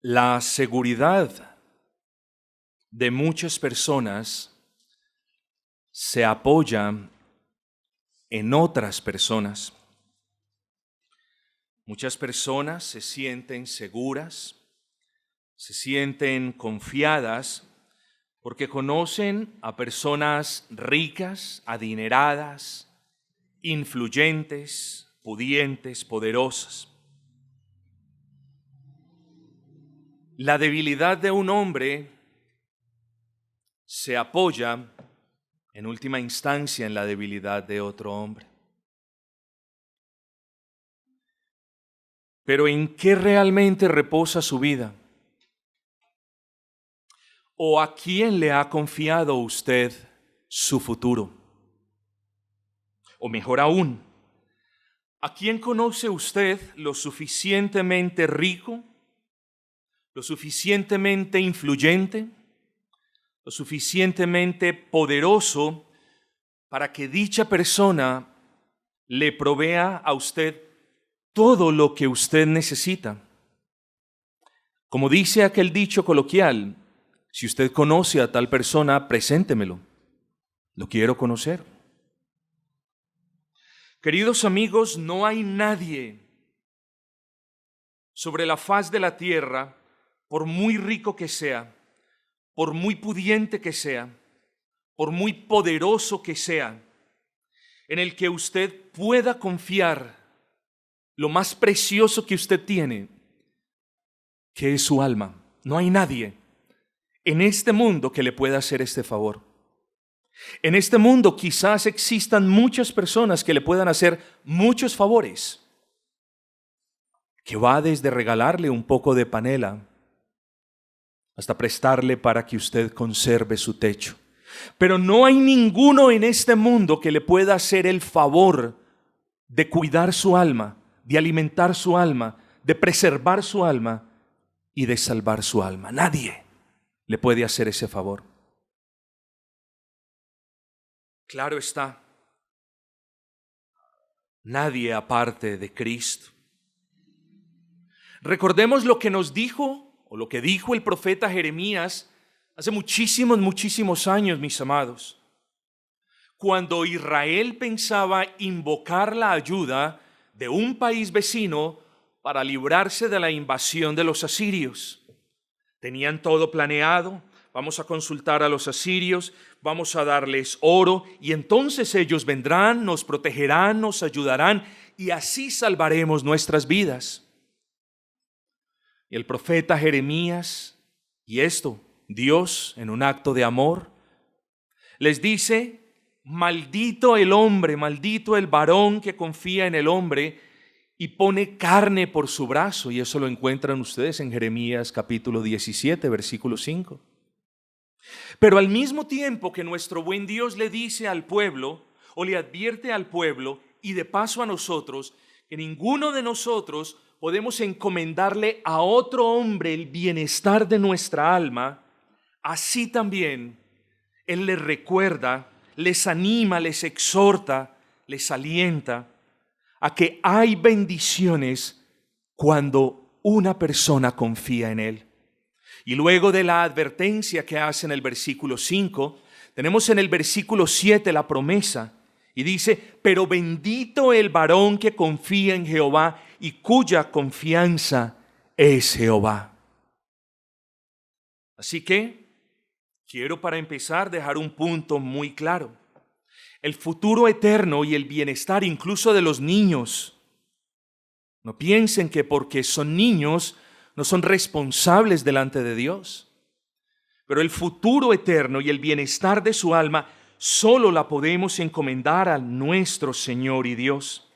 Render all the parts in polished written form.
La seguridad de muchas personas se apoya en otras personas. Muchas personas se sienten seguras, se sienten confiadas porque conocen a personas ricas, adineradas, influyentes, pudientes, poderosas. La debilidad de un hombre se apoya en última instancia en la debilidad de otro hombre. Pero ¿en qué realmente reposa su vida? ¿O a quién le ha confiado usted su futuro? O mejor aún, ¿a quién conoce usted lo suficientemente rico, lo suficientemente influyente, lo suficientemente poderoso para que dicha persona le provea a usted todo lo que usted necesita? Como dice aquel dicho coloquial, si usted conoce a tal persona, preséntemelo. Lo quiero conocer. Queridos amigos, no hay nadie sobre la faz de la tierra, por muy rico que sea, por muy pudiente que sea, por muy poderoso que sea, en el que usted pueda confiar lo más precioso que usted tiene, que es su alma. No hay nadie en este mundo que le pueda hacer este favor. En este mundo quizás existan muchas personas que le puedan hacer muchos favores, que va desde regalarle un poco de panela hasta prestarle para que usted conserve su techo. Pero no hay ninguno en este mundo que le pueda hacer el favor de cuidar su alma, de alimentar su alma, de preservar su alma y de salvar su alma. Nadie le puede hacer ese favor. Claro está, nadie aparte de Cristo. Recordemos lo que nos dijo, o lo que dijo el profeta Jeremías hace muchísimos años, mis amados. Cuando Israel pensaba invocar la ayuda de un país vecino para librarse de la invasión de los asirios. Tenían todo planeado. Vamos a consultar a los asirios, vamos a darles oro y entonces ellos vendrán, nos protegerán, nos ayudarán y así salvaremos nuestras vidas. Y el profeta Jeremías, y esto, Dios en un acto de amor, les dice: maldito el hombre, maldito el varón que confía en el hombre y pone carne por su brazo. Y eso lo encuentran ustedes en Jeremías capítulo 17, versículo 5. Pero al mismo tiempo que nuestro buen Dios le dice al pueblo, o le advierte al pueblo, y de paso a nosotros, que ninguno de nosotros podemos encomendarle a otro hombre el bienestar de nuestra alma, así también Él les recuerda, les anima, les exhorta, les alienta a que hay bendiciones cuando una persona confía en Él. Y luego de la advertencia que hace en el versículo 5, tenemos en el versículo 7 la promesa. Y dice: pero bendito el varón que confía en Jehová y cuya confianza es Jehová. Así que quiero para empezar dejar un punto muy claro. El futuro eterno y el bienestar incluso de los niños. No piensen que porque son niños no son responsables delante de Dios. Pero el futuro eterno y el bienestar de su alma solo la podemos encomendar a nuestro Señor y Dios.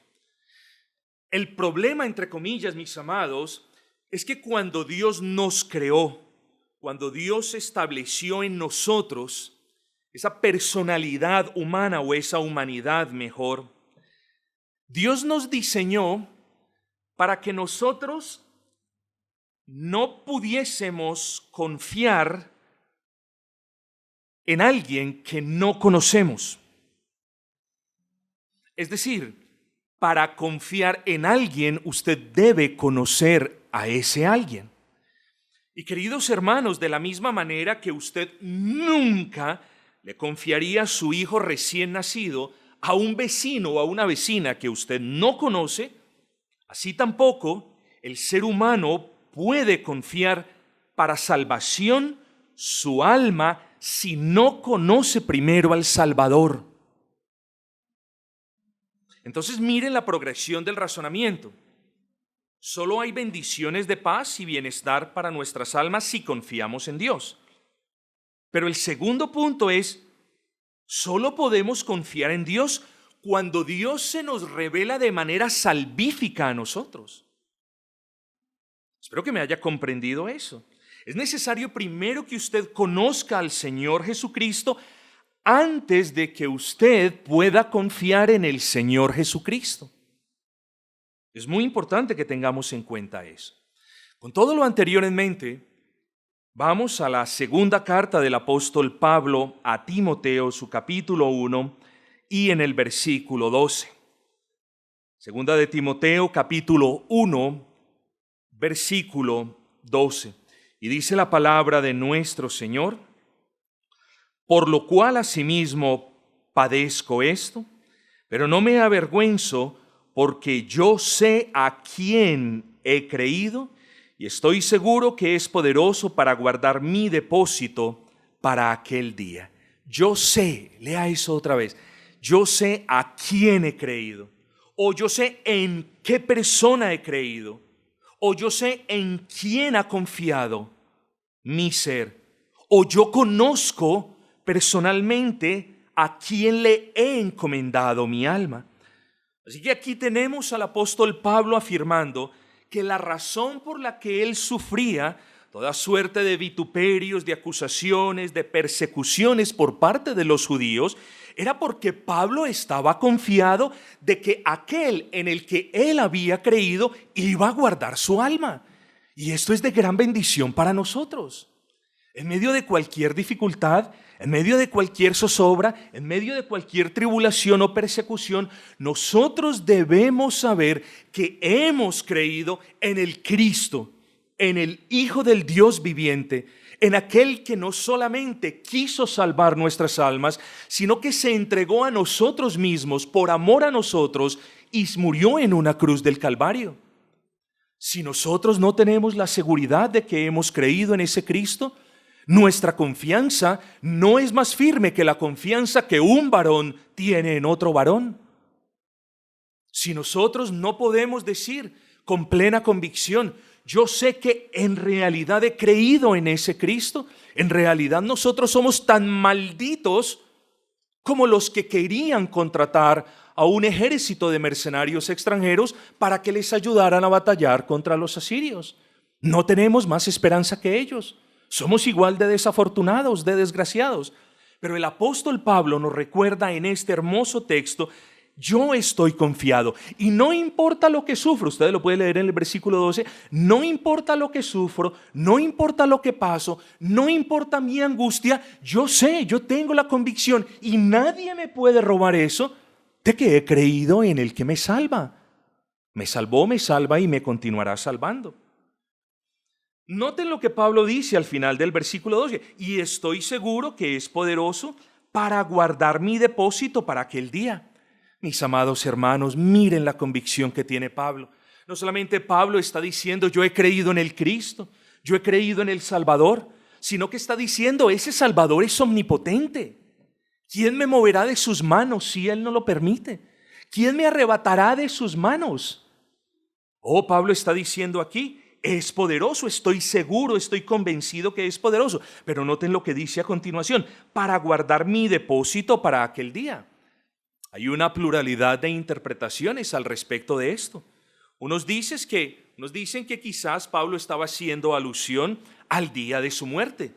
El problema, entre comillas, mis amados, es que cuando Dios nos creó, cuando Dios estableció en nosotros esa personalidad humana o esa humanidad mejor, Dios nos diseñó para que nosotros no pudiésemos confiar en alguien que no conocemos. Es decir, para confiar en alguien usted debe conocer a ese alguien. Y queridos hermanos, de la misma manera que usted nunca le confiaría a su hijo recién nacido a un vecino o a una vecina que usted no conoce, así tampoco el ser humano puede confiar para salvación su alma si no conoce primero al Salvador. Entonces miren la progresión del razonamiento. Solo hay bendiciones de paz y bienestar para nuestras almas si confiamos en Dios. Pero el segundo punto es, solo podemos confiar en Dios cuando Dios se nos revela de manera salvífica a nosotros. Espero que me haya comprendido eso. Es necesario primero que usted conozca al Señor Jesucristo antes de que usted pueda confiar en el Señor Jesucristo. Es muy importante que tengamos en cuenta eso. Con todo lo anterior en mente, vamos a la segunda carta del apóstol Pablo a Timoteo, su capítulo 1, y en el versículo 12. Segunda de Timoteo, capítulo 1, versículo 12. Y dice la palabra de nuestro Señor: por lo cual asimismo padezco esto, pero no me avergüenzo, porque yo sé a quién he creído y estoy seguro que es poderoso para guardar mi depósito para aquel día. Yo sé, lea eso otra vez, yo sé a quién he creído, o yo sé en qué persona he creído, o yo sé en quién ha confiado mi ser, o yo conozco personalmente a quién le he encomendado mi alma. Así que aquí tenemos al apóstol Pablo afirmando que la razón por la que él sufría toda suerte de vituperios, de acusaciones, de persecuciones por parte de los judíos, era porque Pablo estaba confiado de que aquel en el que él había creído iba a guardar su alma. Y esto es de gran bendición para nosotros. En medio de cualquier dificultad, en medio de cualquier zozobra, en medio de cualquier tribulación o persecución, nosotros debemos saber que hemos creído en el Cristo, en el Hijo del Dios viviente, en aquel que no solamente quiso salvar nuestras almas, sino que se entregó a nosotros mismos por amor a nosotros y murió en una cruz del Calvario. Si nosotros no tenemos la seguridad de que hemos creído en ese Cristo, nuestra confianza no es más firme que la confianza que un varón tiene en otro varón. Si nosotros no podemos decir con plena convicción, yo sé que en realidad he creído en ese Cristo, en realidad nosotros somos tan malditos como los que querían contratar a un ejército de mercenarios extranjeros para que les ayudaran a batallar contra los asirios. No tenemos más esperanza que ellos. Somos igual de desafortunados, de desgraciados. Pero el apóstol Pablo nos recuerda en este hermoso texto: yo estoy confiado y no importa lo que sufro. Usted lo puede leer en el versículo 12. No importa lo que sufro, no importa lo que paso, no importa mi angustia. Yo sé, yo tengo la convicción y nadie me puede robar eso, de que he creído en el que me salva. Me salvó, me salva y me continuará salvando. Noten lo que Pablo dice al final del versículo 12. Y estoy seguro que es poderoso para guardar mi depósito para aquel día. Mis amados hermanos, miren la convicción que tiene Pablo. No solamente Pablo está diciendo: yo he creído en el Cristo, yo he creído en el Salvador, sino que está diciendo: ese Salvador es omnipotente. ¿Quién me moverá de sus manos si Él no lo permite? ¿Quién me arrebatará de sus manos? Oh, Pablo está diciendo aquí: es poderoso, estoy seguro, estoy convencido que es poderoso. Pero noten lo que dice a continuación: para guardar mi depósito para aquel día. Hay una pluralidad de interpretaciones al respecto de esto. Unos dicen que quizás Pablo estaba haciendo alusión al día de su muerte,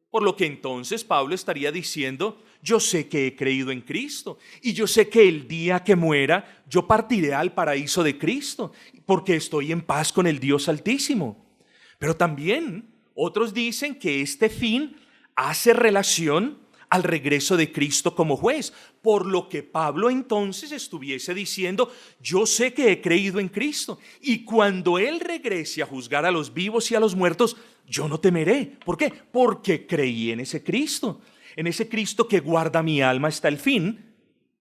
por lo que entonces Pablo estaría diciendo: yo sé que he creído en Cristo y yo sé que el día que muera yo partiré al paraíso de Cristo porque estoy en paz con el Dios Altísimo. Pero también otros dicen que este fin hace relación al regreso de Cristo como juez. Por lo que Pablo entonces estuviese diciendo, yo sé que he creído en Cristo, y cuando Él regrese a juzgar a los vivos y a los muertos, yo no temeré. ¿Por qué? Porque creí en ese Cristo que guarda mi alma hasta el fin,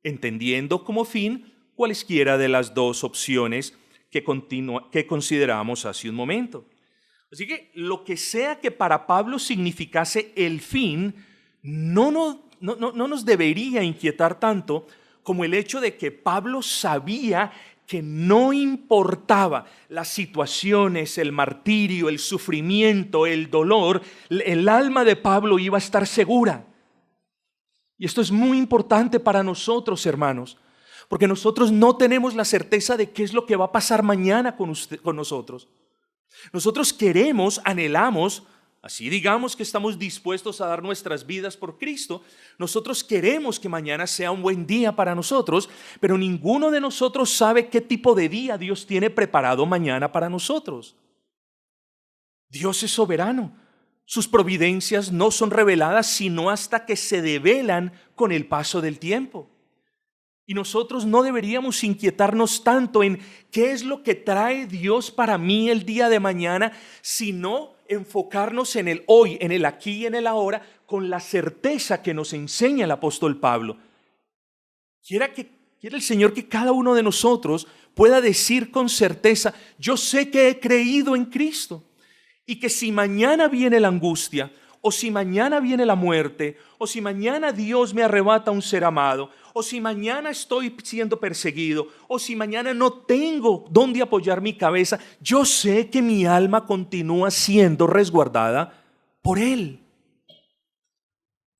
entendiendo como fin cualesquiera de las dos opciones que consideramos hace un momento. Así que lo que sea que para Pablo significase el fin, no nos debería inquietar tanto como el hecho de que Pablo sabía que no importaba las situaciones, el martirio, el sufrimiento, el dolor, el alma de Pablo iba a estar segura. Y esto es muy importante para nosotros, hermanos, porque nosotros no tenemos la certeza de qué es lo que va a pasar mañana con nosotros. Nosotros queremos, anhelamos, así digamos que estamos dispuestos a dar nuestras vidas por Cristo. Nosotros queremos que mañana sea un buen día para nosotros, pero ninguno de nosotros sabe qué tipo de día Dios tiene preparado mañana para nosotros. Dios es soberano. Sus providencias no son reveladas sino hasta que se develan con el paso del tiempo. Y nosotros no deberíamos inquietarnos tanto en qué es lo que trae Dios para mí el día de mañana, sino enfocarnos en el hoy, en el aquí y en el ahora, con la certeza que nos enseña el apóstol Pablo. Quiera el Señor que cada uno de nosotros pueda decir con certeza, yo sé que he creído en Cristo, y que si mañana viene la angustia, o si mañana viene la muerte, o si mañana Dios me arrebata a un ser amado, o si mañana estoy siendo perseguido, o si mañana no tengo dónde apoyar mi cabeza, yo sé que mi alma continúa siendo resguardada por Él.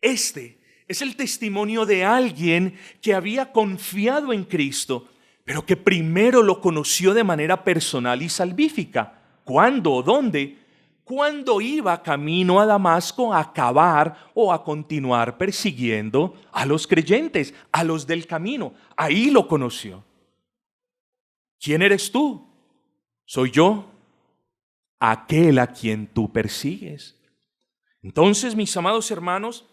Este es el testimonio de alguien que había confiado en Cristo, pero que primero lo conoció de manera personal y salvífica. ¿Cuándo o dónde? Cuando iba camino a Damasco a acabar o a continuar persiguiendo a los creyentes, a los del camino. Ahí lo conoció. ¿Quién eres tú? Soy yo, aquel a quien tú persigues. Entonces, mis amados hermanos,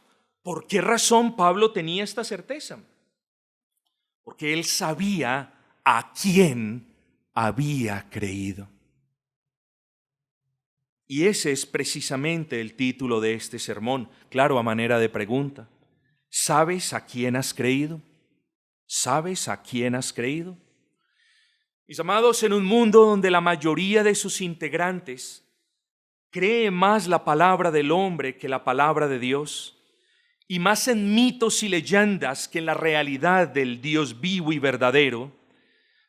¿por qué razón Pablo tenía esta certeza? Porque él sabía a quién había creído. Y ese es precisamente el título de este sermón, claro, a manera de pregunta. ¿Sabes a quién has creído? ¿Sabes a quién has creído? Mis amados, en un mundo donde la mayoría de sus integrantes cree más la palabra del hombre que la palabra de Dios, y más en mitos y leyendas que en la realidad del Dios vivo y verdadero,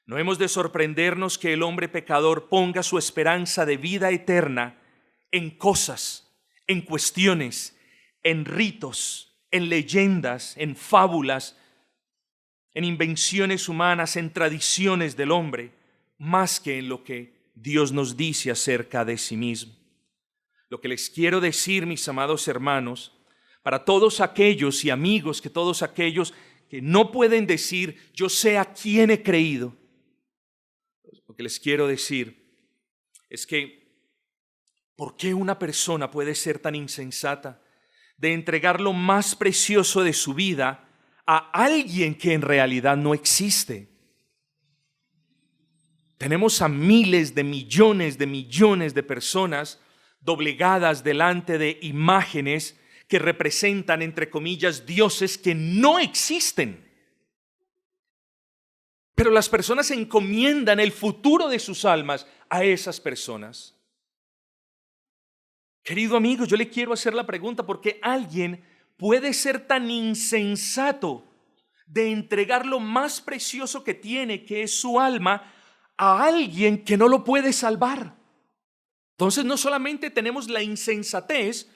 no hemos de sorprendernos que el hombre pecador ponga su esperanza de vida eterna en cosas, en cuestiones, en ritos, en leyendas, en fábulas, en invenciones humanas, en tradiciones del hombre, más que en lo que Dios nos dice acerca de sí mismo. Lo que les quiero decir, mis amados hermanos, para todos aquellos y amigos, que todos aquellos que no pueden decir, yo sé a quién he creído, lo que les quiero decir es que ¿por qué una persona puede ser tan insensata de entregar lo más precioso de su vida a alguien que en realidad no existe? Tenemos a miles de millones de personas doblegadas delante de imágenes que representan, entre comillas, dioses que no existen. Pero las personas encomiendan el futuro de sus almas a esas personas. Querido amigo, yo le quiero hacer la pregunta, ¿por qué alguien puede ser tan insensato de entregar lo más precioso que tiene, que es su alma, a alguien que no lo puede salvar? Entonces no solamente tenemos la insensatez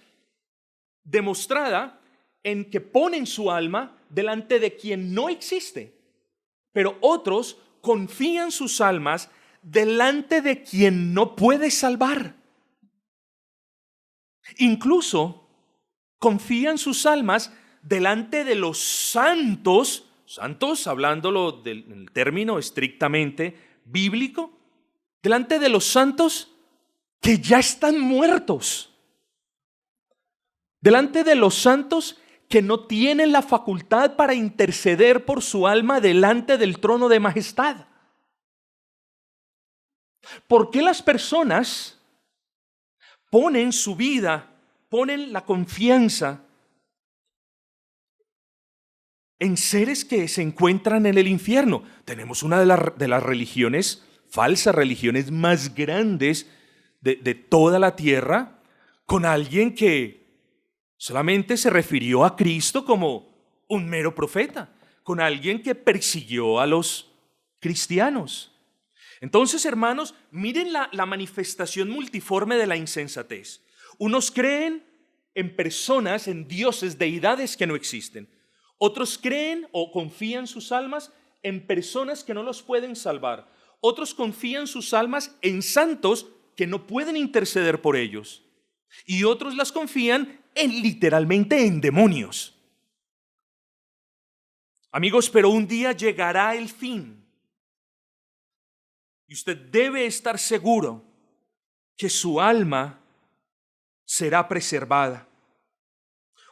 demostrada en que ponen su alma delante de quien no existe, pero otros confían sus almas delante de quien no puede salvar. Incluso confían sus almas delante de los santos, hablándolo del término estrictamente bíblico, delante de los santos que ya están muertos, delante de los santos que no tienen la facultad para interceder por su alma delante del trono de majestad? ¿Por qué las personas ponen su vida, ponen la confianza en seres que se encuentran en el infierno? Tenemos una de las religiones, falsas religiones más grandes de toda la tierra, con alguien que solamente se refirió a Cristo como un mero profeta, con alguien que persiguió a los cristianos. Entonces, hermanos, miren la manifestación multiforme de la insensatez. Unos creen en personas, en dioses, deidades que no existen. Otros creen o confían sus almas en personas que no los pueden salvar. Otros confían sus almas en santos que no pueden interceder por ellos. Y otros las confían literalmente en demonios. Amigos, pero un día llegará el fin. Y usted debe estar seguro que su alma será preservada.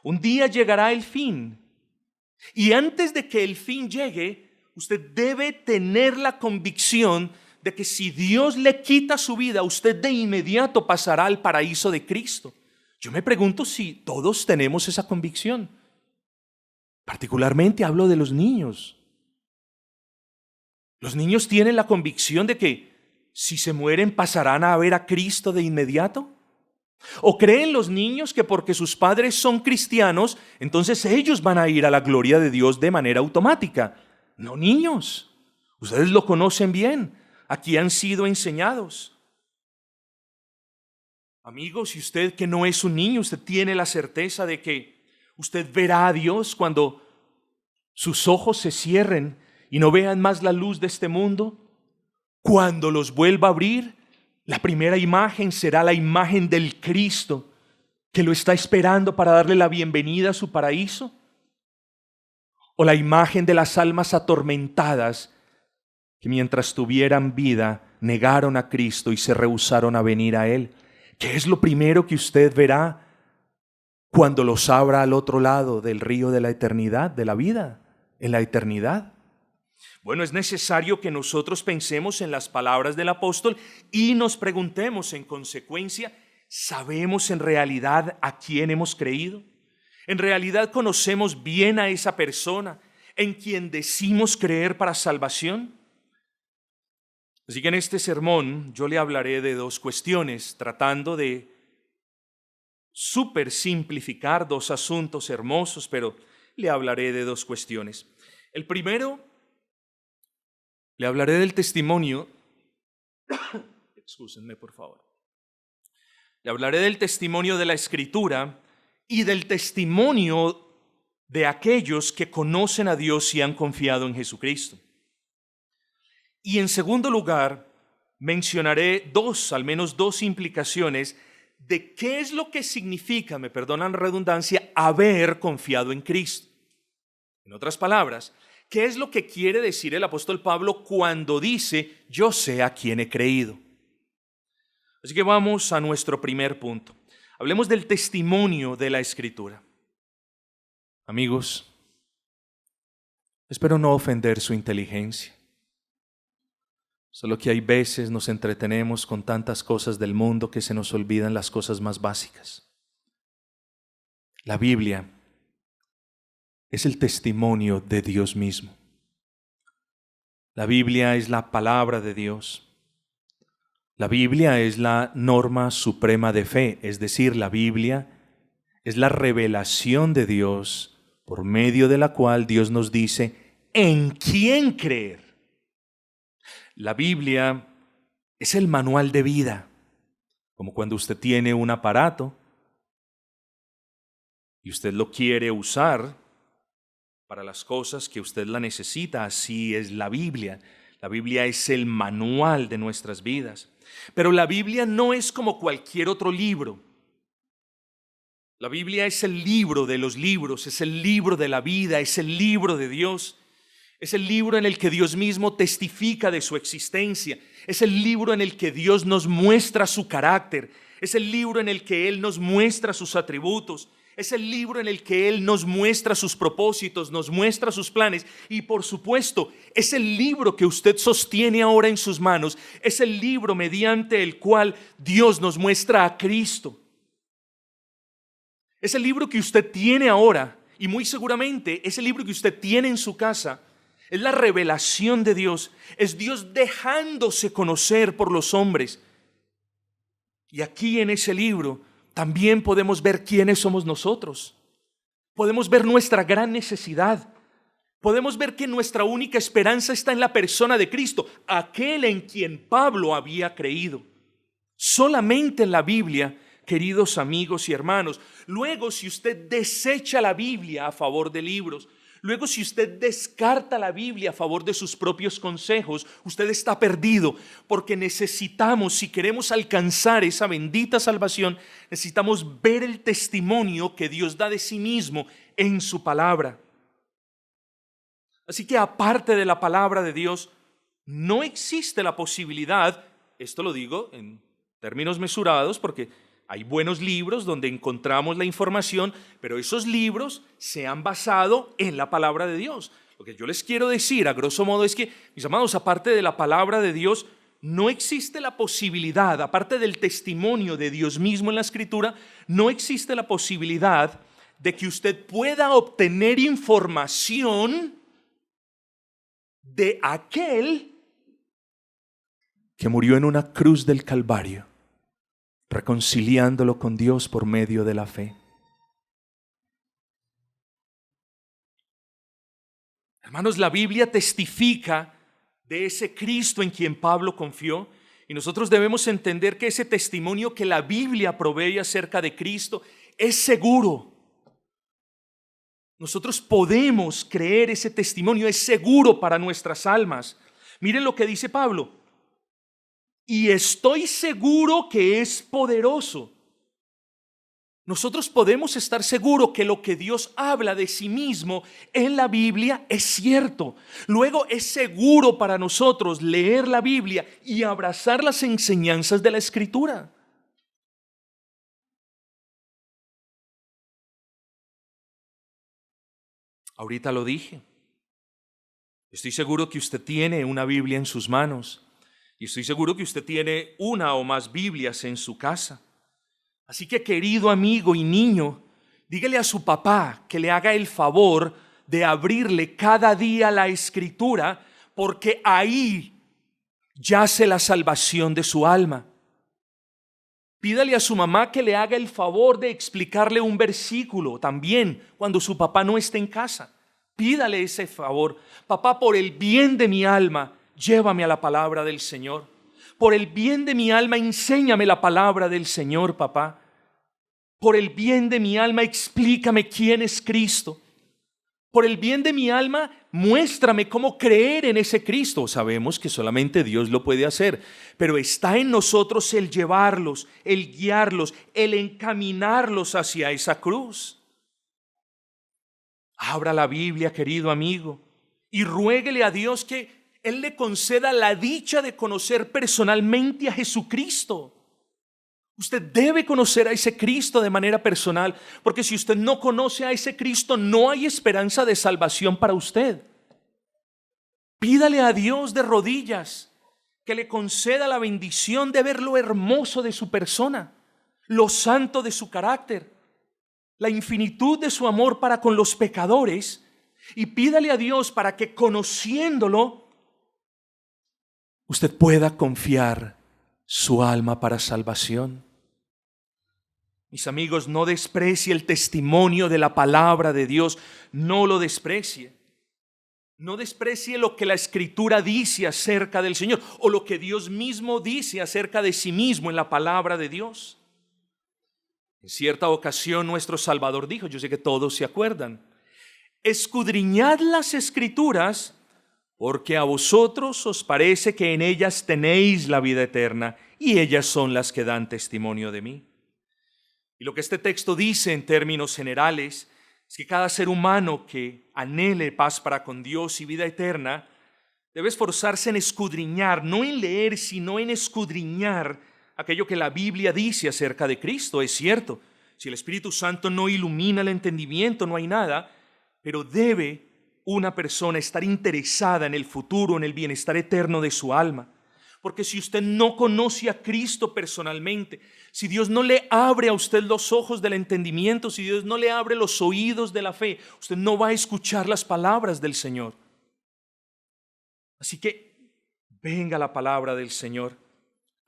Un día llegará el fin. Y antes de que el fin llegue, usted debe tener la convicción de que si Dios le quita su vida, usted de inmediato pasará al paraíso de Cristo. Yo me pregunto si todos tenemos esa convicción. Particularmente hablo de los niños. Los niños tienen la convicción de que si se mueren pasarán a ver a Cristo de inmediato. ¿O creen los niños que porque sus padres son cristianos, entonces ellos van a ir a la gloria de Dios de manera automática? No, niños. Ustedes lo conocen bien. Aquí han sido enseñados. Amigos, si usted que no es un niño, usted tiene la certeza de que usted verá a Dios cuando sus ojos se cierren y no vean más la luz de este mundo. Cuando los vuelva a abrir, la primera imagen será la imagen del Cristo que lo está esperando para darle la bienvenida a su paraíso. O la imagen de las almas atormentadas que mientras tuvieran vida negaron a Cristo y se rehusaron a venir a Él. ¿Qué es lo primero que usted verá cuando los abra al otro lado del río de la eternidad, de la vida, en la eternidad? Bueno, es necesario que nosotros pensemos en las palabras del apóstol y nos preguntemos en consecuencia, ¿sabemos en realidad a quién hemos creído? ¿En realidad conocemos bien a esa persona en quien decimos creer para salvación? Así que en este sermón yo le hablaré de dos cuestiones, tratando de súper simplificar dos asuntos hermosos, pero le hablaré de dos cuestiones. El primero, le hablaré del testimonio. Excúsenme, por favor. Le hablaré del testimonio de la Escritura y del testimonio de aquellos que conocen a Dios y han confiado en Jesucristo. Y en segundo lugar, mencionaré al menos dos implicaciones de qué es lo que significa, me perdonan la redundancia, haber confiado en Cristo. En otras palabras, ¿qué es lo que quiere decir el apóstol Pablo cuando dice, yo sé a quién he creído? Así que vamos a nuestro primer punto. Hablemos del testimonio de la Escritura. Amigos, espero no ofender su inteligencia. Solo que hay veces nos entretenemos con tantas cosas del mundo que se nos olvidan las cosas más básicas. La Biblia es el testimonio de Dios mismo. La Biblia es la palabra de Dios. La Biblia es la norma suprema de fe, es decir, la Biblia es la revelación de Dios por medio de la cual Dios nos dice en quién creer. La Biblia es el manual de vida, como cuando usted tiene un aparato y usted lo quiere usar para las cosas que usted la necesita. Así es la Biblia. La Biblia es el manual de nuestras vidas. Pero la Biblia no es como cualquier otro libro. La Biblia es el libro de los libros, es el libro de la vida, es el libro de Dios. Es el libro en el que Dios mismo testifica de su existencia. Es el libro en el que Dios nos muestra su carácter. Es el libro en el que Él nos muestra sus atributos. Es el libro en el que Él nos muestra sus propósitos, nos muestra sus planes. Y por supuesto, es el libro que usted sostiene ahora en sus manos. Es el libro mediante el cual Dios nos muestra a Cristo. Es el libro que usted tiene ahora. Y muy seguramente es el libro que usted tiene en su casa. Es la revelación de Dios. Es Dios dejándose conocer por los hombres. Y aquí en ese libro también podemos ver quiénes somos nosotros. Podemos ver nuestra gran necesidad. Podemos ver que nuestra única esperanza está en la persona de Cristo, aquel en quien Pablo había creído. Solamente en la Biblia, queridos amigos y hermanos. Luego, si usted desecha la Biblia a favor de libros, luego si usted descarta la Biblia a favor de sus propios consejos, usted está perdido, porque necesitamos, si queremos alcanzar esa bendita salvación, necesitamos ver el testimonio que Dios da de sí mismo en su palabra. Así que aparte de la palabra de Dios, no existe la posibilidad, esto lo digo en términos mesurados, porque hay buenos libros donde encontramos la información, pero esos libros se han basado en la palabra de Dios. Lo que yo les quiero decir a grosso modo es que, mis amados, aparte de la palabra de Dios, no existe la posibilidad, aparte del testimonio de Dios mismo en la Escritura, no existe la posibilidad de que usted pueda obtener información de aquel que murió en una cruz del Calvario, reconciliándolo con Dios por medio de la fe. Hermanos, la Biblia testifica de ese Cristo en quien Pablo confió, y nosotros debemos entender que ese testimonio que la Biblia provee acerca de Cristo es seguro. Nosotros podemos creer ese testimonio, es seguro para nuestras almas. Miren lo que dice Pablo: y estoy seguro que es poderoso. Nosotros podemos estar seguros que lo que Dios habla de sí mismo en la Biblia es cierto. Luego es seguro para nosotros leer la Biblia y abrazar las enseñanzas de la Escritura. Ahorita lo dije. Estoy seguro que usted tiene una Biblia en sus manos. Y estoy seguro que usted tiene una o más Biblias en su casa. Así que, querido amigo y niño, dígale a su papá que le haga el favor de abrirle cada día la Escritura, porque ahí yace la salvación de su alma. Pídale a su mamá que le haga el favor de explicarle un versículo también cuando su papá no esté en casa. Pídale ese favor. Papá, por el bien de mi alma, llévame a la palabra del Señor. Por el bien de mi alma, enséñame la palabra del Señor, papá. Por el bien de mi alma, explícame quién es Cristo. Por el bien de mi alma, muéstrame cómo creer en ese Cristo. Sabemos que solamente Dios lo puede hacer, pero está en nosotros el llevarlos, el guiarlos, el encaminarlos hacia esa cruz. Abra la Biblia, querido amigo, y ruéguele a Dios que Él le conceda la dicha de conocer personalmente a Jesucristo. Usted debe conocer a ese Cristo de manera personal, porque si usted no conoce a ese Cristo, no hay esperanza de salvación para usted. Pídale a Dios de rodillas que le conceda la bendición de ver lo hermoso de su persona, lo santo de su carácter, la infinitud de su amor para con los pecadores, y pídale a Dios para que, conociéndolo, usted pueda confiar su alma para salvación. Mis amigos, no desprecie el testimonio de la palabra de Dios, no lo desprecie. No desprecie lo que la Escritura dice acerca del Señor, o lo que Dios mismo dice acerca de sí mismo en la palabra de Dios. En cierta ocasión nuestro Salvador dijo, yo sé que todos se acuerdan: escudriñad las Escrituras, porque a vosotros os parece que en ellas tenéis la vida eterna, y ellas son las que dan testimonio de mí. Y lo que este texto dice en términos generales es que cada ser humano que anhele paz para con Dios y vida eterna debe esforzarse en escudriñar, no en leer, sino en escudriñar aquello que la Biblia dice acerca de Cristo. Es cierto, Si el Espíritu Santo no ilumina el entendimiento, no hay nada, pero debe una persona estar interesada en el futuro, en el bienestar eterno de su alma. Porque si usted no conoce a Cristo personalmente, si Dios no le abre a usted los ojos del entendimiento, si Dios no le abre los oídos de la fe, usted no va a escuchar las palabras del Señor. Así que venga la palabra del Señor.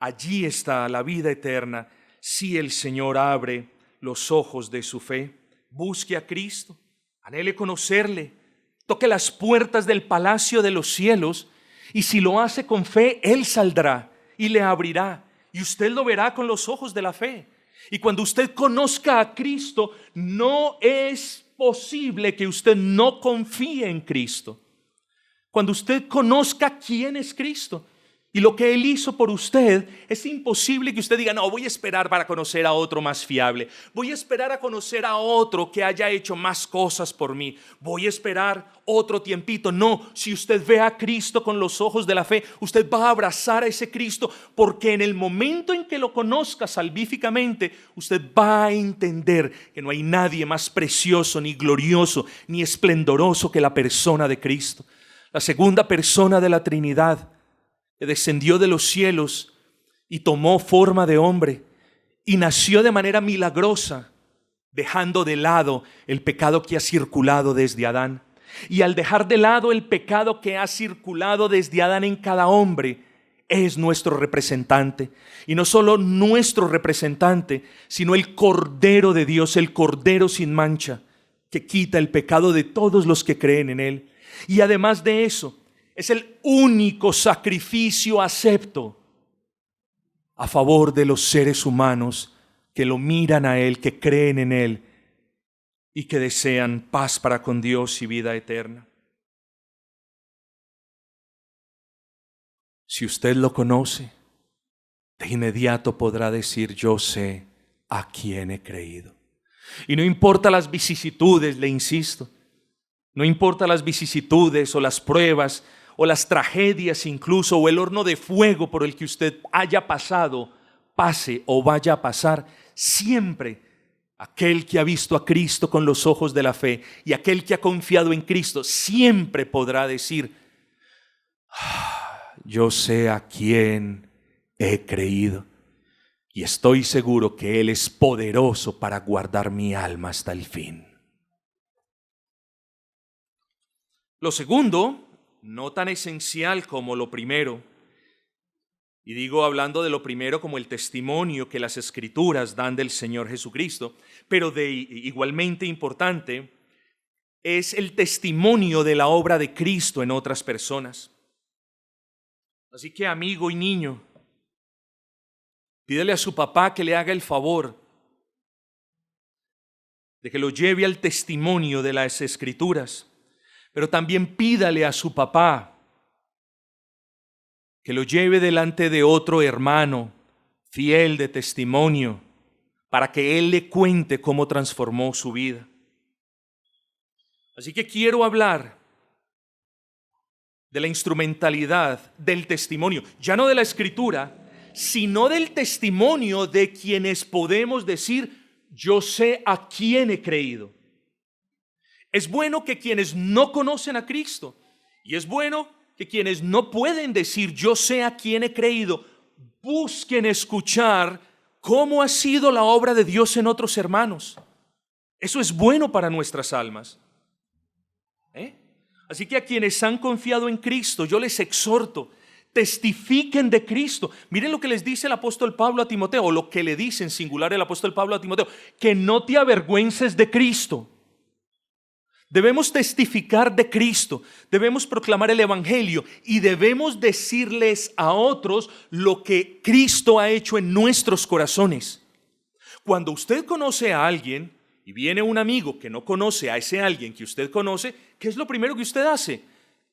Allí está la vida eterna si el Señor abre los ojos de su fe. Busque a Cristo, anhele conocerle, toque las puertas del palacio de los cielos, y si lo hace con fe, Él saldrá y le abrirá, y usted lo verá con los ojos de la fe. Y cuando usted conozca a Cristo, no es posible que usted no confíe en Cristo. Cuando usted conozca quién es Cristo y lo que Él hizo por usted, es imposible que usted diga, no, voy a esperar para conocer a otro más fiable. Voy a esperar a conocer a otro que haya hecho más cosas por mí. Voy a esperar otro tiempito. No, si usted ve a Cristo con los ojos de la fe, usted va a abrazar a ese Cristo, porque en el momento en que lo conozca salvíficamente, usted va a entender que no hay nadie más precioso, ni glorioso, ni esplendoroso que la persona de Cristo. La segunda persona de la Trinidad, que descendió de los cielos y tomó forma de hombre y nació de manera milagrosa, dejando de lado el pecado que ha circulado desde Adán. Y al dejar de lado el pecado que ha circulado desde Adán en cada hombre, es nuestro representante. Y no solo nuestro representante, sino el Cordero de Dios, el Cordero sin mancha, que quita el pecado de todos los que creen en Él. Y además de eso, es el único sacrificio acepto a favor de los seres humanos que lo miran a Él, que creen en Él y que desean paz para con Dios y vida eterna. Si usted lo conoce, de inmediato podrá decir, yo sé a quién he creído. Y no importa las vicisitudes, le insisto, no importa las vicisitudes o las pruebas o las tragedias incluso, o el horno de fuego por el que usted haya pasado, pase o vaya a pasar, siempre aquel que ha visto a Cristo con los ojos de la fe y aquel que ha confiado en Cristo, siempre podrá decir, yo sé a quién he creído y estoy seguro que Él es poderoso para guardar mi alma hasta el fin. Lo segundo, no tan esencial como lo primero, y digo hablando de lo primero como el testimonio que las Escrituras dan del Señor Jesucristo, pero de igualmente importante es el testimonio de la obra de Cristo en otras personas. Así que, amigo y niño, pídele a su papá que le haga el favor de que lo lleve al testimonio de las Escrituras. Pero también pídale a su papá que lo lleve delante de otro hermano fiel de testimonio para que él le cuente cómo transformó su vida. Así que quiero hablar de la instrumentalidad del testimonio, ya no de la Escritura, sino del testimonio de quienes podemos decir, yo sé a quién he creído. Es bueno que quienes no conocen a Cristo, y es bueno que quienes no pueden decir yo sé a quién he creído, busquen escuchar cómo ha sido la obra de Dios en otros hermanos. Eso es bueno para nuestras almas. Así que a quienes han confiado en Cristo, yo les exhorto, testifiquen de Cristo. Miren lo que les dice el apóstol Pablo a Timoteo, o lo que le dice en singular el apóstol Pablo a Timoteo, que no te avergüences de Cristo. Debemos testificar de Cristo, debemos proclamar el Evangelio y debemos decirles a otros lo que Cristo ha hecho en nuestros corazones. Cuando usted conoce a alguien y viene un amigo que no conoce a ese alguien que usted conoce, ¿qué es lo primero que usted hace?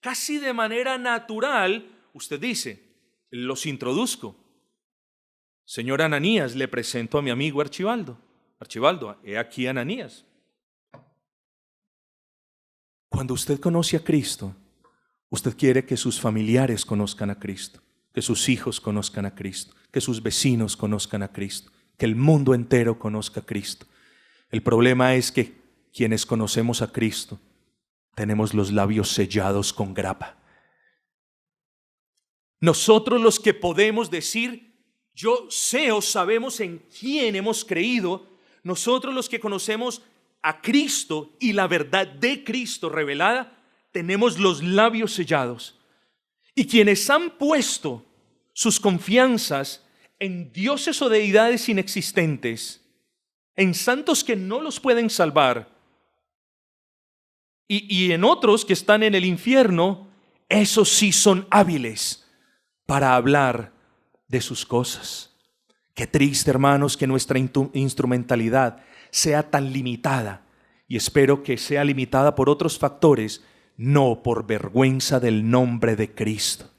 Casi de manera natural, usted dice, los introduzco. Señor Ananías, le presento a mi amigo Archibaldo. Archibaldo, he aquí a Ananías. Cuando usted conoce a Cristo, usted quiere que sus familiares conozcan a Cristo, que sus hijos conozcan a Cristo, que sus vecinos conozcan a Cristo, que el mundo entero conozca a Cristo. El problema es que quienes conocemos a Cristo tenemos los labios sellados con grapa. Nosotros los que podemos decir, yo sé o sabemos en quién hemos creído, nosotros los que conocemos a Cristo y la verdad de Cristo revelada, tenemos los labios sellados. Y quienes han puesto sus confianzas en dioses o deidades inexistentes, en santos que no los pueden salvar, y en otros que están en el infierno, esos sí son hábiles para hablar de sus cosas. Qué triste, hermanos, que nuestra instrumentalidad sea tan limitada, y espero que sea limitada por otros factores, no por vergüenza del nombre de Cristo.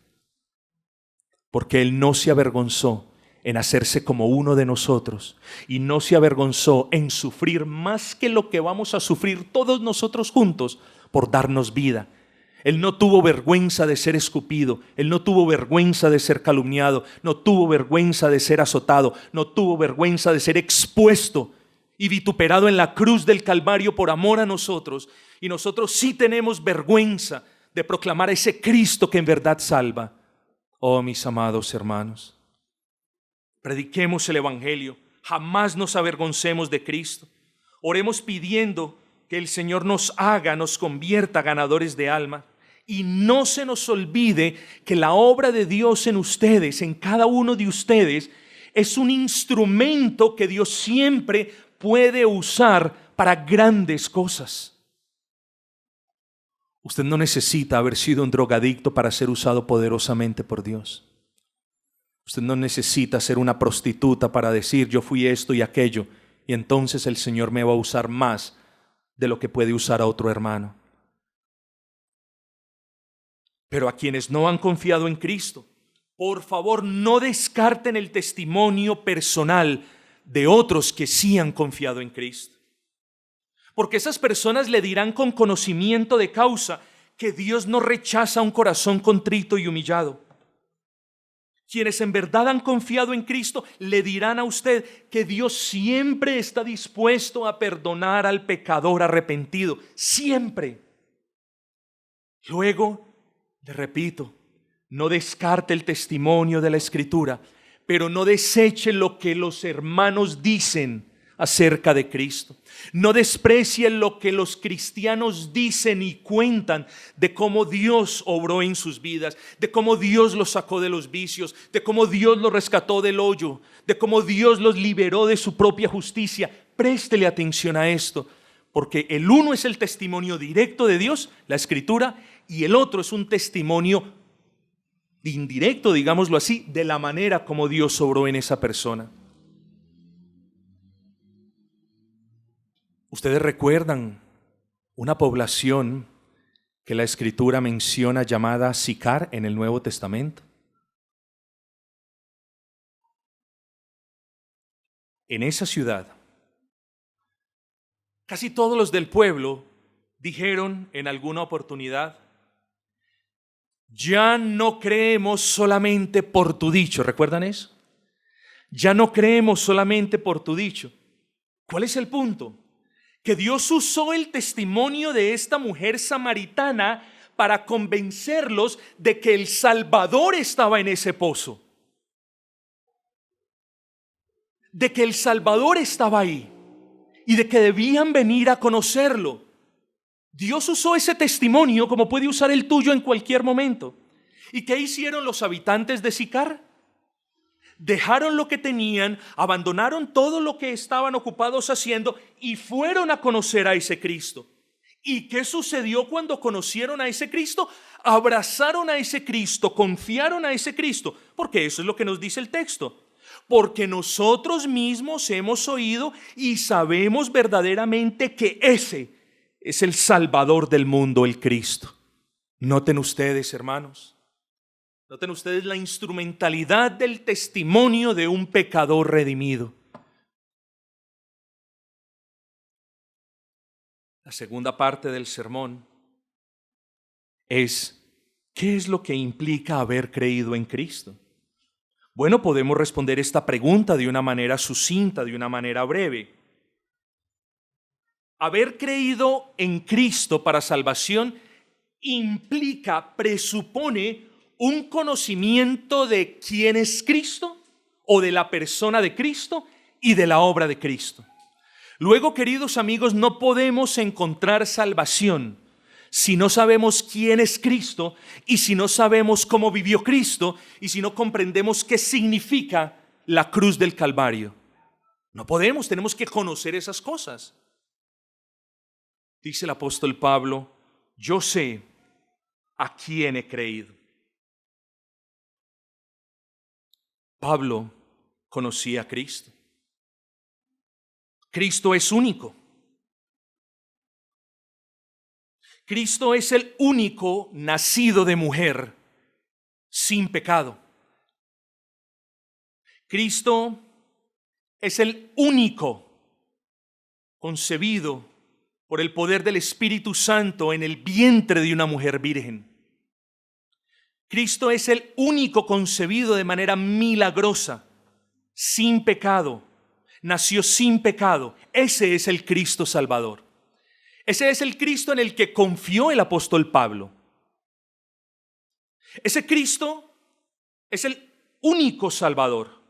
Porque Él no se avergonzó en hacerse como uno de nosotros, y no se avergonzó en sufrir más que lo que vamos a sufrir todos nosotros juntos por darnos vida. Él no tuvo vergüenza de ser escupido, Él no tuvo vergüenza de ser calumniado, no tuvo vergüenza de ser azotado, no tuvo vergüenza de ser expuesto y vituperado en la cruz del Calvario por amor a nosotros. Y nosotros sí tenemos vergüenza de proclamar a ese Cristo que en verdad salva. Oh, mis amados hermanos, prediquemos el Evangelio, jamás nos avergoncemos de Cristo. Oremos pidiendo que el Señor nos convierta ganadores de alma. Y no se nos olvide que la obra de Dios en ustedes, en cada uno de ustedes, es un instrumento que Dios siempre puede usar para grandes cosas. Usted no necesita haber sido un drogadicto para ser usado poderosamente por Dios. Usted no necesita ser una prostituta para decir yo fui esto y aquello, y entonces el Señor me va a usar más de lo que puede usar a otro hermano. Pero a quienes no han confiado en Cristo, por favor, no descarten el testimonio personal de otros que sí han confiado en Cristo. Porque esas personas le dirán con conocimiento de causa que Dios no rechaza un corazón contrito y humillado. Quienes en verdad han confiado en Cristo le dirán a usted que Dios siempre está dispuesto a perdonar al pecador arrepentido, siempre. Luego, le repito, no descarte el testimonio de la Escritura, pero no deseche lo que los hermanos dicen acerca de Cristo. No desprecie lo que los cristianos dicen y cuentan de cómo Dios obró en sus vidas, de cómo Dios los sacó de los vicios, de cómo Dios los rescató del hoyo, de cómo Dios los liberó de su propia justicia. Préstele atención a esto, porque el uno es el testimonio directo de Dios, la Escritura, y el otro es un testimonio indirecto, digámoslo así, de la manera como Dios obró en esa persona. Ustedes recuerdan una población que la Escritura menciona llamada Sicar en el Nuevo Testamento. En esa ciudad, casi todos los del pueblo dijeron en alguna oportunidad: ya no creemos solamente por tu dicho. ¿Recuerdan eso? Ya no creemos solamente por tu dicho. ¿Cuál es el punto? Que Dios usó el testimonio de esta mujer samaritana para convencerlos de que el Salvador estaba en ese pozo, de que el Salvador estaba ahí y de que debían venir a conocerlo. Dios usó ese testimonio como puede usar el tuyo en cualquier momento. ¿Y qué hicieron los habitantes de Sicar? Dejaron lo que tenían, abandonaron todo lo que estaban ocupados haciendo y fueron a conocer a ese Cristo. ¿Y qué sucedió cuando conocieron a ese Cristo? Abrazaron a ese Cristo, confiaron a ese Cristo, porque eso es lo que nos dice el texto. Porque nosotros mismos hemos oído y sabemos verdaderamente que ese es el Salvador del mundo, el Cristo. Noten ustedes, hermanos. Noten ustedes la instrumentalidad del testimonio de un pecador redimido. La segunda parte del sermón es: ¿qué es lo que implica haber creído en Cristo? Bueno, podemos responder esta pregunta de una manera sucinta, de una manera breve. Haber creído en Cristo para salvación implica, presupone un conocimiento de quién es Cristo o de la persona de Cristo y de la obra de Cristo. Luego, queridos amigos, no podemos encontrar salvación si no sabemos quién es Cristo y si no sabemos cómo vivió Cristo y si no comprendemos qué significa la cruz del Calvario. No podemos, tenemos que conocer esas cosas. Dice el apóstol Pablo, yo sé a quién he creído. Pablo conocía a Cristo. Cristo es único. Cristo es el único nacido de mujer sin pecado. Cristo es el único concebido por el poder del Espíritu Santo en el vientre de una mujer virgen. Cristo es el único concebido de manera milagrosa, sin pecado. Nació sin pecado. Ese es el Cristo Salvador. Ese es el Cristo en el que confió el apóstol Pablo. Ese Cristo es el único Salvador.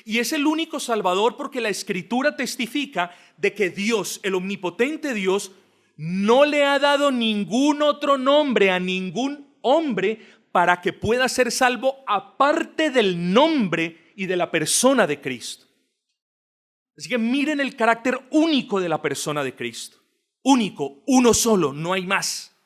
Y es el único Salvador porque la Escritura testifica de que Dios, el omnipotente Dios, no le ha dado ningún otro nombre a ningún hombre para que pueda ser salvo aparte del nombre y de la persona de Cristo. Así que miren el carácter único de la persona de Cristo. Único, uno solo, no hay más.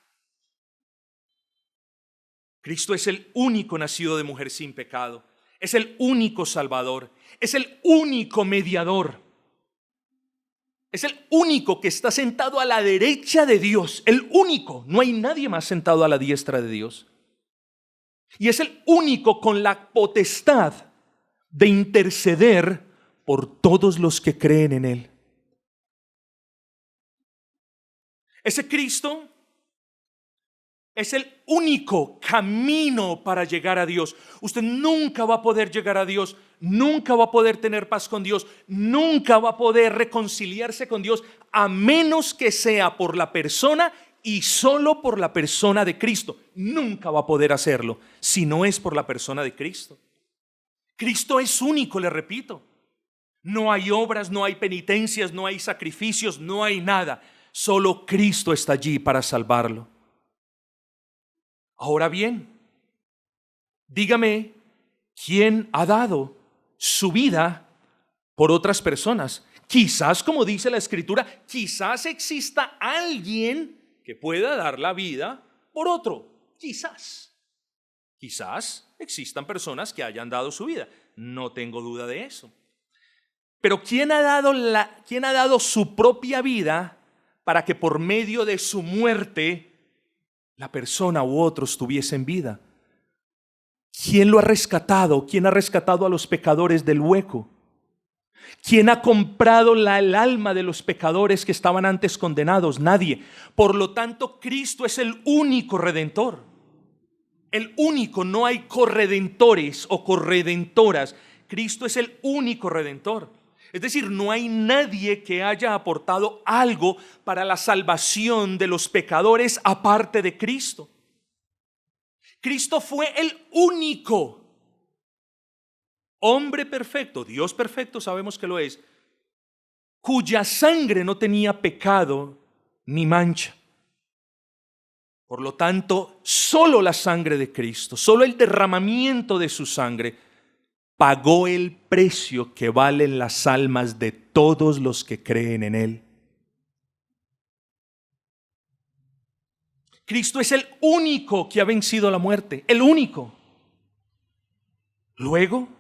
Cristo es el único nacido de mujer sin pecado. Es el único Salvador. Es el único mediador. Es el único que está sentado a la derecha de Dios. El único. No hay nadie más sentado a la diestra de Dios. Y es el único con la potestad de interceder por todos los que creen en Él. Ese Cristo es el único camino para llegar a Dios. Usted nunca va a poder llegar a Dios, nunca va a poder tener paz con Dios, nunca va a poder reconciliarse con Dios, a menos que sea por la persona y solo por la persona de Cristo. Nunca va a poder hacerlo si no es por la persona de Cristo. Cristo es único, le repito. No hay obras, no hay penitencias, no hay sacrificios, no hay nada. Solo Cristo está allí para salvarlo. Ahora bien, dígame, ¿quién ha dado su vida por otras personas? Quizás, como dice la Escritura, quizás exista alguien que pueda dar la vida por otro. Quizás existan personas que hayan dado su vida. No tengo duda de eso. Pero ¿quién ha dado su propia vida para que por medio de su muerte la persona u otros tuviesen vida? ¿Quién lo ha rescatado? ¿Quién ha rescatado a los pecadores del hueco? ¿Quién ha comprado el alma de los pecadores que estaban antes condenados? Nadie. Por lo tanto, Cristo es el único redentor. El único, no hay corredentores o corredentoras. Cristo es el único redentor. Es decir, no hay nadie que haya aportado algo para la salvación de los pecadores aparte de Cristo. Cristo fue el único hombre perfecto, Dios perfecto, sabemos que lo es, cuya sangre no tenía pecado ni mancha. Por lo tanto, solo la sangre de Cristo, solo el derramamiento de su sangre pagó el precio que valen las almas de todos los que creen en Él. Cristo es el único que ha vencido la muerte, el único. Luego,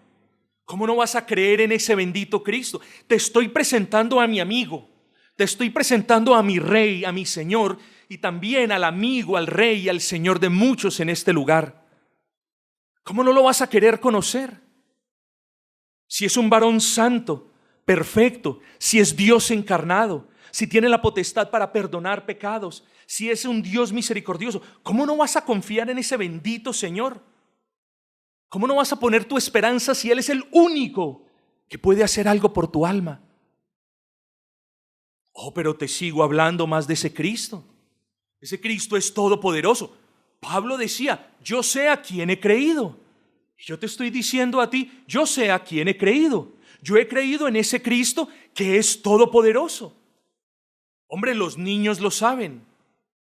¿cómo no vas a creer en ese bendito Cristo? Te estoy presentando a mi amigo, te estoy presentando a mi Rey, a mi Señor, y también al amigo, al Rey y al Señor de muchos en este lugar. ¿Cómo no lo vas a querer conocer? Si es un varón santo, perfecto, si es Dios encarnado, si tiene la potestad para perdonar pecados, si es un Dios misericordioso, ¿cómo no vas a confiar en ese bendito Señor? ¿Cómo no vas a poner tu esperanza si Él es el único que puede hacer algo por tu alma? Oh, pero te sigo hablando más de ese Cristo. Ese Cristo es todopoderoso. Pablo decía, yo sé a quién he creído. Y yo te estoy diciendo a ti, yo sé a quién he creído. Yo he creído en ese Cristo que es todopoderoso. Hombre, los niños lo saben.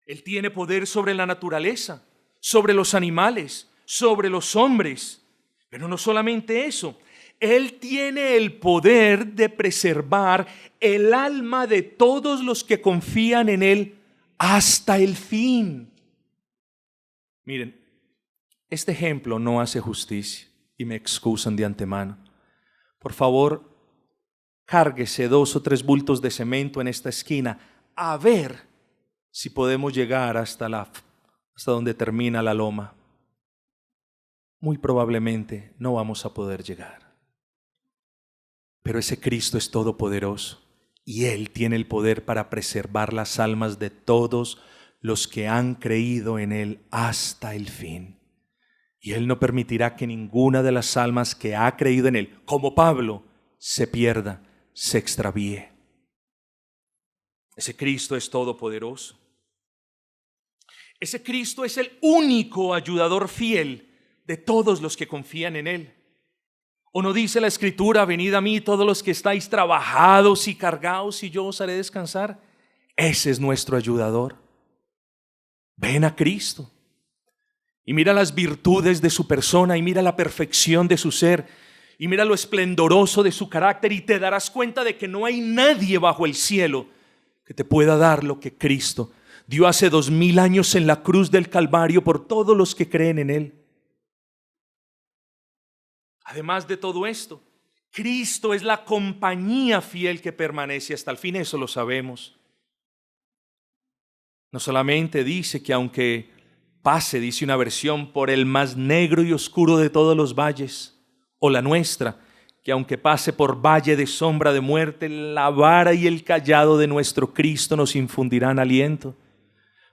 Él tiene poder sobre la naturaleza, sobre los animales, sobre los hombres. Pero no solamente eso. Él tiene el poder de preservar el alma de todos los que confían en Él hasta el fin. Miren, este ejemplo no hace justicia y me excusan de antemano. Por favor, cárguese 2 o 3 bultos de cemento en esta esquina a ver si podemos llegar hasta donde termina la loma. Muy probablemente no vamos a poder llegar. Pero ese Cristo es todopoderoso y Él tiene el poder para preservar las almas de todos los que han creído en Él hasta el fin. Y Él no permitirá que ninguna de las almas que ha creído en Él, como Pablo, se pierda, se extravíe. Ese Cristo es todopoderoso. Ese Cristo es el único ayudador fiel de todos los que confían en Él. ¿O no dice la Escritura, venid a mí todos los que estáis trabajados y cargados y yo os haré descansar? Ese es nuestro ayudador. Ven a Cristo y mira las virtudes de su persona y mira la perfección de su ser y mira lo esplendoroso de su carácter y te darás cuenta de que no hay nadie bajo el cielo que te pueda dar lo que Cristo dio hace 2000 años en la cruz del Calvario por todos los que creen en Él. Además de todo esto, Cristo es la compañía fiel que permanece hasta el fin, eso lo sabemos. No solamente dice que aunque pase, dice una versión, por el más negro y oscuro de todos los valles, o la nuestra, que aunque pase por valle de sombra de muerte, la vara y el cayado de nuestro Cristo nos infundirán aliento.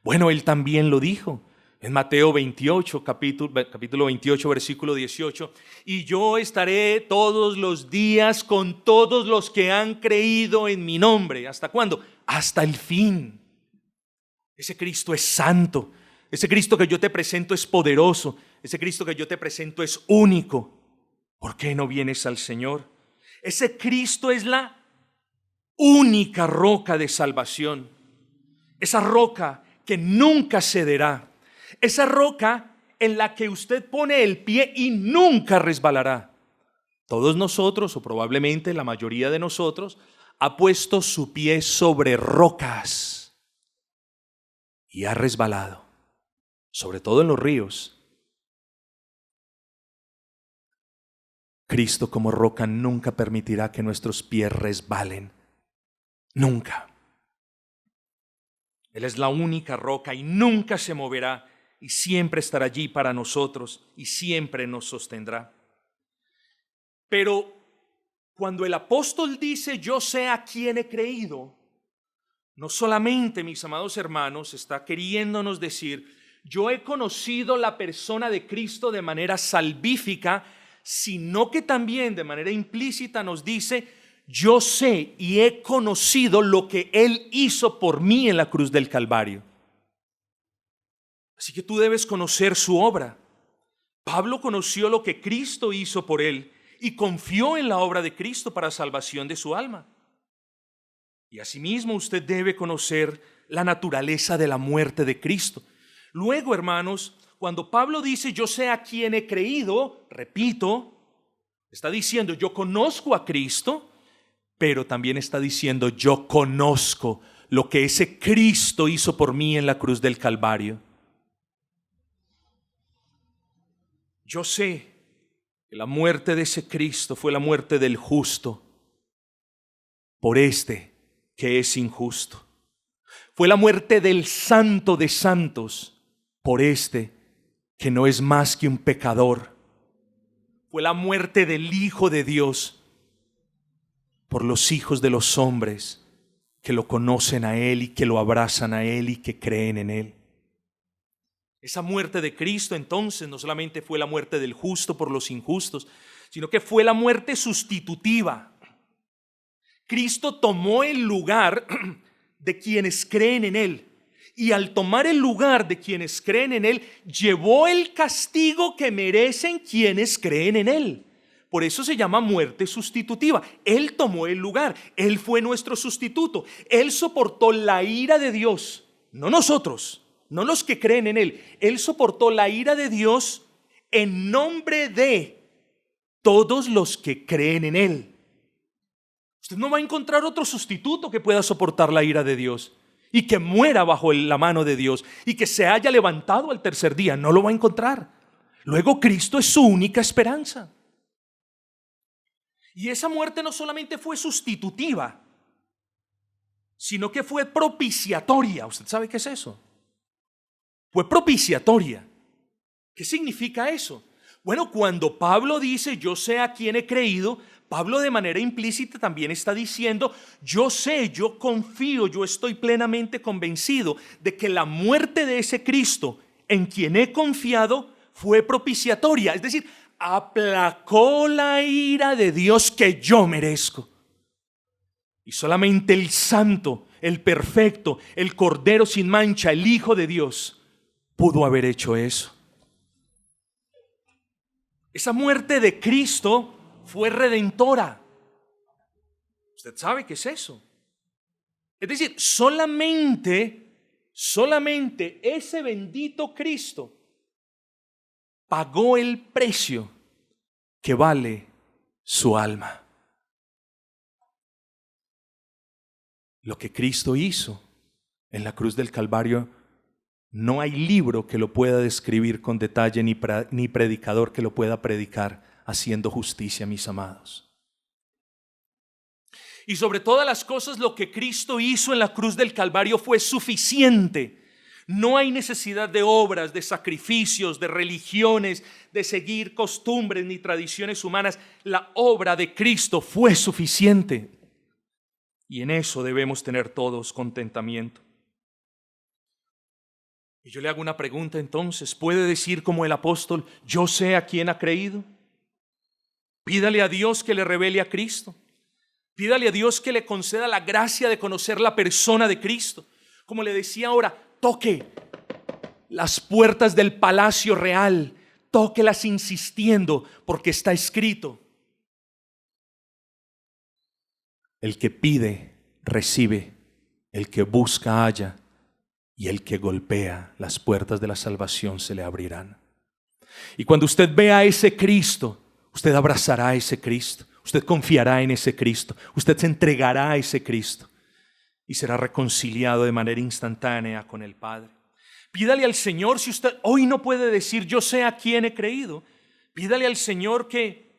Bueno, Él también lo dijo. En Mateo 28, capítulo 28, versículo 18, y yo estaré todos los días con todos los que han creído en mi nombre. ¿Hasta cuándo? Hasta el fin. Ese Cristo es santo. Ese Cristo que yo te presento es poderoso. Ese Cristo que yo te presento es único. ¿Por qué no vienes al Señor? Ese Cristo es la única roca de salvación. Esa roca que nunca cederá. Esa roca en la que usted pone el pie y nunca resbalará. Todos nosotros, o probablemente la mayoría de nosotros, ha puesto su pie sobre rocas y ha resbalado, sobre todo en los ríos. Cristo como roca nunca permitirá que nuestros pies resbalen. Nunca. Él es la única roca y nunca se moverá. Y siempre estará allí para nosotros y siempre nos sostendrá. Pero cuando el apóstol dice yo sé a quién he creído, no solamente, mis amados hermanos, está queriéndonos decir yo he conocido la persona de Cristo de manera salvífica, sino que también de manera implícita nos dice yo sé y he conocido lo que Él hizo por mí en la cruz del Calvario. Así que tú debes conocer su obra. Pablo conoció lo que Cristo hizo por él y confió en la obra de Cristo para salvación de su alma. Y asimismo usted debe conocer la naturaleza de la muerte de Cristo. Luego, hermanos, cuando Pablo dice yo sé a quién he creído, repito, está diciendo yo conozco a Cristo, pero también está diciendo yo conozco lo que ese Cristo hizo por mí en la cruz del Calvario. Yo sé que la muerte de ese Cristo fue la muerte del justo por este que es injusto. Fue la muerte del santo de santos por este que no es más que un pecador. Fue la muerte del Hijo de Dios por los hijos de los hombres que lo conocen a Él y que lo abrazan a Él y que creen en Él. Esa muerte de Cristo entonces no solamente fue la muerte del justo por los injustos, sino que fue la muerte sustitutiva. Cristo tomó el lugar de quienes creen en Él. Y al tomar el lugar de quienes creen en Él, llevó el castigo que merecen quienes creen en Él. Por eso se llama muerte sustitutiva. Él tomó el lugar. Él fue nuestro sustituto. Él soportó la ira de Dios. No nosotros, no los que creen en Él. Él soportó la ira de Dios en nombre de todos los que creen en Él. Usted no va a encontrar otro sustituto que pueda soportar la ira de Dios y que muera bajo la mano de Dios y que se haya levantado al tercer día. No lo va a encontrar. Luego Cristo es su única esperanza. Y esa muerte no solamente fue sustitutiva, sino que fue propiciatoria. ¿Usted sabe qué es eso? Fue propiciatoria. ¿Qué significa eso? Bueno, cuando Pablo dice, yo sé a quién he creído, Pablo de manera implícita también está diciendo, yo sé, yo confío, yo estoy plenamente convencido de que la muerte de ese Cristo en quien he confiado fue propiciatoria. Es decir, aplacó la ira de Dios que yo merezco. Y solamente el santo, el perfecto, el cordero sin mancha, el Hijo de Dios, pudo haber hecho eso. Esa muerte de Cristo fue redentora. ¿Usted sabe qué es eso? Es decir, solamente ese bendito Cristo pagó el precio que vale su alma. Lo que Cristo hizo en la cruz del Calvario, no hay libro que lo pueda describir con detalle, ni predicador que lo pueda predicar haciendo justicia, mis amados. Y sobre todas las cosas, lo que Cristo hizo en la cruz del Calvario fue suficiente. No hay necesidad de obras, de sacrificios, de religiones, de seguir costumbres ni tradiciones humanas. La obra de Cristo fue suficiente. Y en eso debemos tener todos contentamiento. Y yo le hago una pregunta entonces. ¿Puede decir como el apóstol, yo sé a quién ha creído? Pídale a Dios que le revele a Cristo. Pídale a Dios que le conceda la gracia de conocer la persona de Cristo. Como le decía ahora, toque las puertas del palacio real, tóquelas insistiendo, porque está escrito: el que pide, recibe; el que busca, halla; y el que golpea, las puertas de la salvación se le abrirán. Y cuando usted vea a ese Cristo, usted abrazará a ese Cristo, usted confiará en ese Cristo, usted se entregará a ese Cristo y será reconciliado de manera instantánea con el Padre. Pídale al Señor, si usted hoy no puede decir yo sé a quién he creído, pídale al Señor que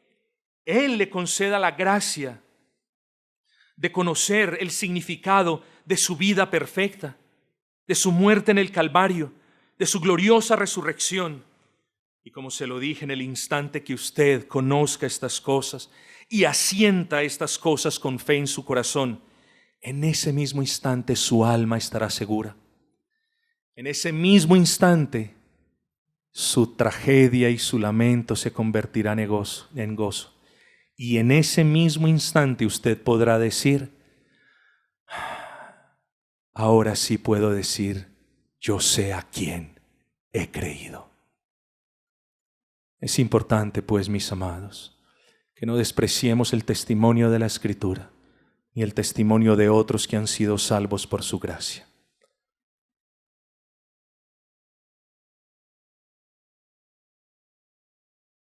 Él le conceda la gracia de conocer el significado de su vida perfecta, de su muerte en el Calvario, de su gloriosa resurrección. Y como se lo dije, en el instante que usted conozca estas cosas y asienta estas cosas con fe en su corazón, en ese mismo instante su alma estará segura. En ese mismo instante su tragedia y su lamento se convertirán en gozo. Y en ese mismo instante usted podrá decir: ahora sí puedo decir, yo sé a quién he creído. Es importante, pues, mis amados, que no despreciemos el testimonio de la Escritura ni el testimonio de otros que han sido salvos por su gracia.